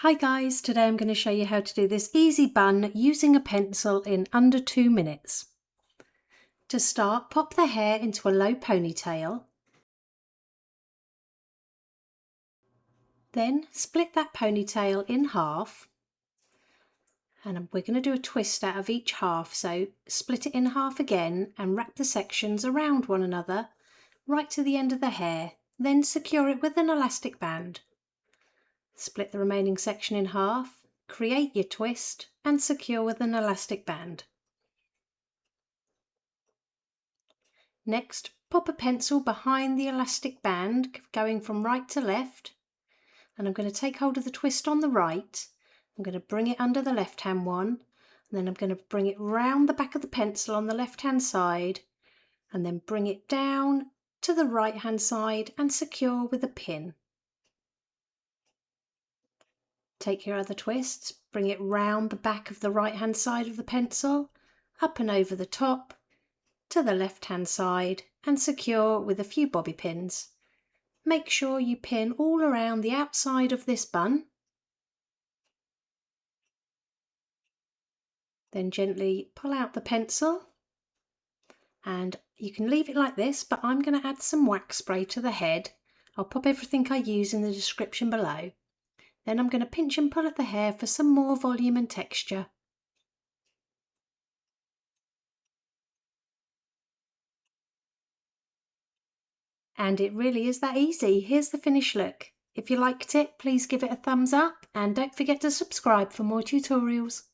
Hi guys, today I'm going to show you how to do this easy bun using a pencil in under 2 minutes. To start, pop the hair into a low ponytail. Then split that ponytail in half. And we're going to do a twist out of each half, so split it in half again and wrap the sections around one another right to the end of the hair. Then secure it with an elastic band. Split the remaining section in half, create your twist and secure with an elastic band. Next, pop a pencil behind the elastic band going from right to left, and I'm going to take hold of the twist on the right. I'm going to bring it under the left hand one, and then I'm going to bring it round the back of the pencil on the left hand side, and then bring it down to the right hand side and secure with a pin. Take your other twists, bring it round the back of the right hand side of the pencil, up and over the top, to the left hand side and secure with a few bobby pins. Make sure you pin all around the outside of this bun. Then gently pull out the pencil, and you can leave it like this, but I'm going to add some wax spray to the head. I'll pop everything I use in the description below. Then I'm going to pinch and pull at the hair for some more volume and texture. And it really is that easy. Here's the finished look. If you liked it, please give it a thumbs up and don't forget to subscribe for more tutorials.